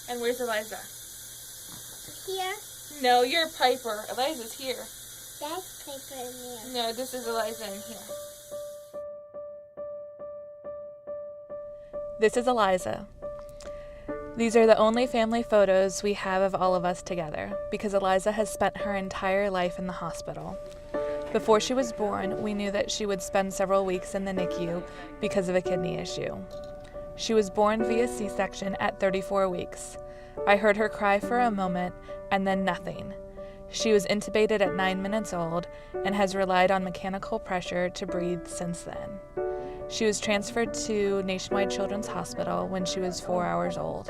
And where's Eliza? Here. No, you're Piper. Eliza's here. That's Piper in here. No, this is Eliza in here. This is Eliza. These are the only family photos we have of all of us together, because Eliza has spent her entire life in the hospital. Before she was born, we knew that she would spend several weeks in the NICU because of a kidney issue. She was born via C-section at 34 weeks. I heard her cry for a moment, and then nothing. She was intubated at 9 minutes old and has relied on mechanical pressure to breathe since then. She was transferred to Nationwide Children's Hospital when she was 4 hours old.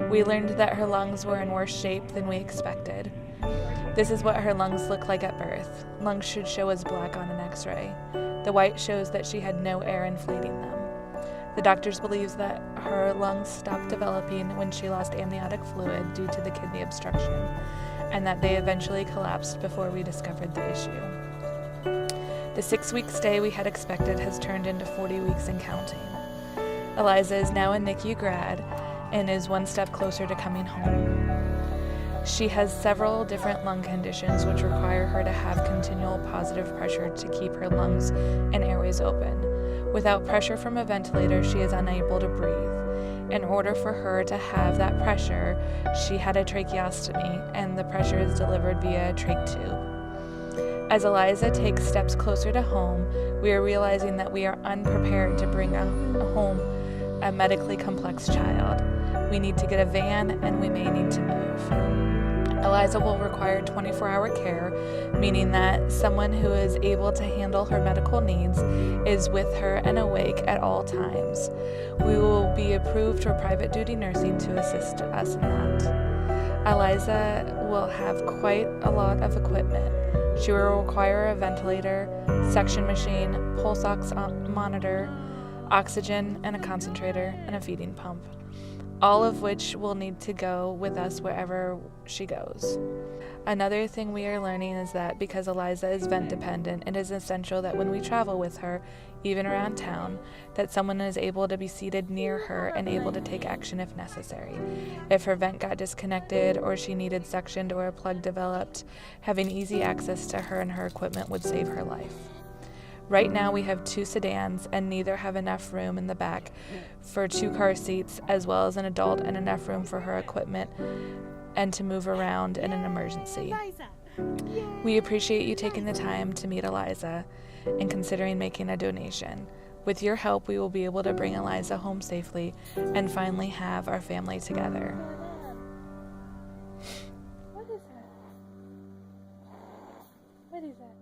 We learned that her lungs were in worse shape than we expected. This is what her lungs look like at birth. Lungs should show as black on an x-ray. The white shows that she had no air inflating them. The doctors believe that her lungs stopped developing when she lost amniotic fluid due to the kidney obstruction, and that they eventually collapsed before we discovered the issue. The 6-week stay we had expected has turned into 40 weeks and counting. Eliza is now a NICU grad and is one step closer to coming home. She has several different lung conditions which require her to have continual positive pressure to keep her lungs and airways open. Without pressure from a ventilator, she is unable to breathe. In order for her to have that pressure, she had a tracheostomy, and the pressure is delivered via a trach tube. As Eliza takes steps closer to home, we are realizing that we are unprepared to bring home a medically complex child. We need to get a van, and we may need to move. Eliza will require 24-hour care, meaning that someone who is able to handle her medical needs is with her and awake at all times. We will be approved for private duty nursing to assist us in that. Eliza will have quite a lot of equipment. She will require a ventilator, suction machine, pulse ox monitor, oxygen and a concentrator, and a feeding pump, all of which will need to go with us wherever she goes. Another thing we are learning is that because Eliza is vent dependent, it is essential that when we travel with her, even around town, that someone is able to be seated near her and able to take action if necessary. If her vent got disconnected or she needed suctioned or a plug developed, having easy access to her and her equipment would save her life. Right now we have 2 sedans and neither have enough room in the back for 2 car seats as well as an adult and enough room for her equipment and to move around in an emergency. We appreciate you taking the time to meet Eliza and considering making a donation. With your help, we will be able to bring Eliza home safely and finally have our family together. What is that? What is that?